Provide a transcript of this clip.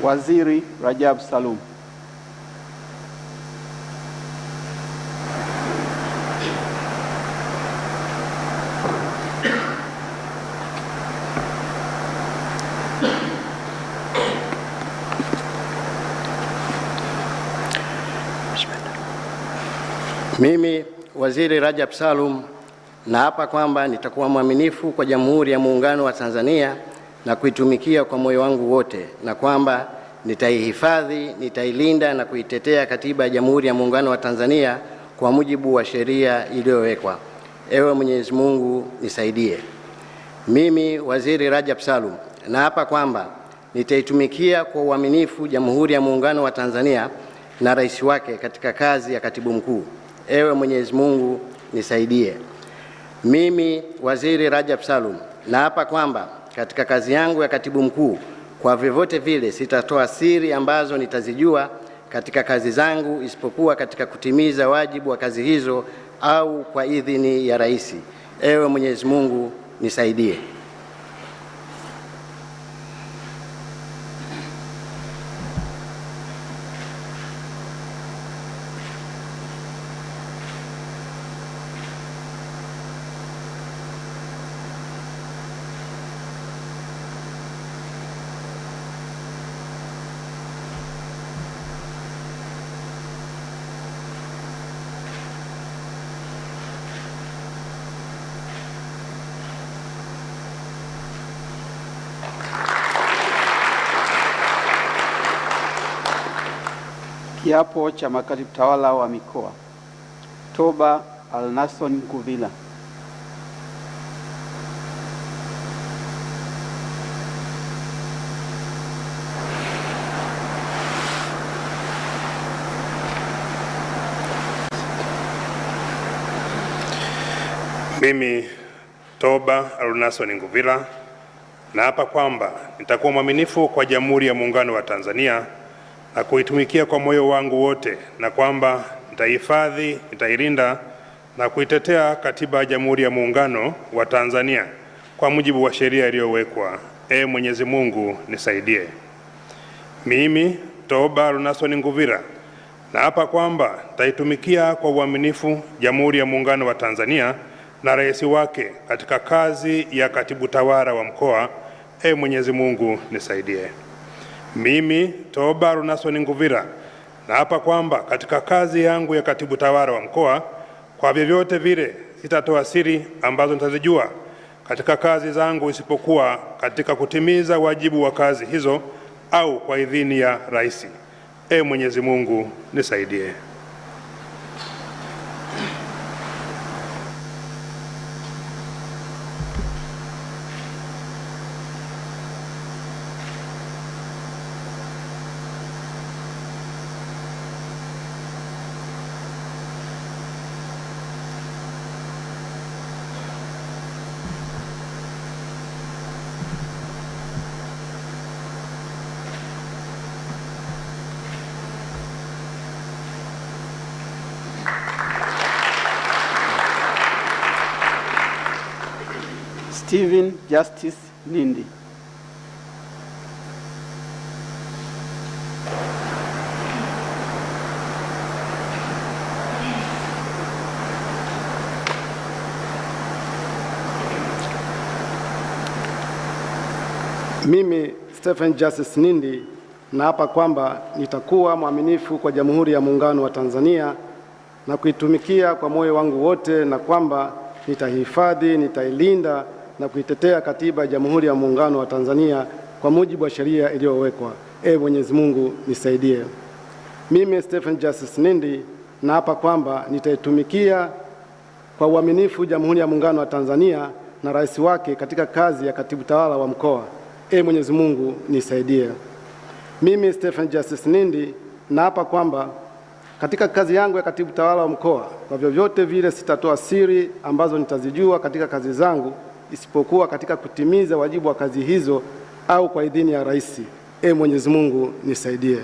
Waziri Rajab Salum. Mimi Waziri Rajab Salum naapa kwamba nitakuwa mwaminifu kwa Jamhuri ya Muungano wa Tanzania na kuitumikia kwa moyo wangu wote, na kwamba nitaihifadhi, nitailinda na kuitetea Katiba ya Jamhuri ya Muungano wa Tanzania kwa mujibu wa sheria iliyowekwa. Ewe Mwenyezi Mungu nisaidie. Mimi Waziri Rajab Salum naapa kwamba nitaitumikia kwa uaminifu Jamhuri ya Muungano wa Tanzania na rais wake katika kazi ya Katibu Mkuu. Ewe Mwenyezi Mungu nisaidie. Mimi Waziri Rajab Salum naapa kwamba katika kazi yangu ya Katibu Mkuu kwa vyovyote vile sitatoa siri ambazo nitazijua katika kazi zangu, isipokuwa katika kutimiza wajibu wa kazi hizo au kwa idhini ya rais. Ewe Mwenyezi Mungu nisaidie. Kiapo cha makatibu tawala wa mikoa. Toba Alnason Nguvila. Mimi Toba Alnason Nguvila naapa kwamba nitakuwa mwaminifu kwa Jamhuri ya Muungano wa Tanzania na kuitumikia kwa moyo wangu wote, na kwamba nitahifadhi, nitailinda na kuitetea Katiba ya Jamhuri ya Muungano wa Tanzania kwa mujibu wa sheria iliyowekwa. Ee Mwenyezi Mungu nisaidie. Mimi Toba Alnason Nguvila naapa kwamba nitaitumikia kwa uaminifu Jamhuri ya Muungano wa Tanzania na rais wake katika kazi ya Katibu Tawala wa mkoa. Ee Mwenyezi Mungu nisaidie. Mimi Toba Alnason Nguvila naapa kwamba katika kazi yangu ya Katibu Tawala wa mkoa kwa vyovyote vile sitatoa siri ambazo nitazijua katika kazi zangu, isipokuwa katika kutimiza wajibu wa kazi hizo au kwa idhini ya rais. Ee Mwenyezi Mungu nisaidie. Stephen Justice Nindi. Mimi Stephen Justice Nindi naapa kwamba nitakuwa mwaminifu kwa Jamhuri ya Muungano wa Tanzania na kuitumikia kwa moyo wangu wote, na kwamba nitahifadhi, nitailinda na kuitetea Katiba ya Jamhuri ya Muungano wa Tanzania kwa mujibu wa sheria iliyowekwa. Ee Mwenyezi Mungu nisaidie. Mimi Stephen Justice Nindi naapa kwamba nitaitumikia kwa uaminifu Jamhuri ya Muungano wa Tanzania na rais wake katika kazi ya Katibu Tawala wa mkoa. Ee Mwenyezi Mungu nisaidie. Mimi Stephen Justice Nindi naapa kwamba katika kazi yangu ya Katibu Tawala wa mkoa kwa vyovyote vile sitatoa siri ambazo nitazijua katika kazi zangu, isipokuwa katika kutimiza wajibu wa kazi hizo au kwa idhini ya rais. Ee Mwenyezi Mungu nisaidie.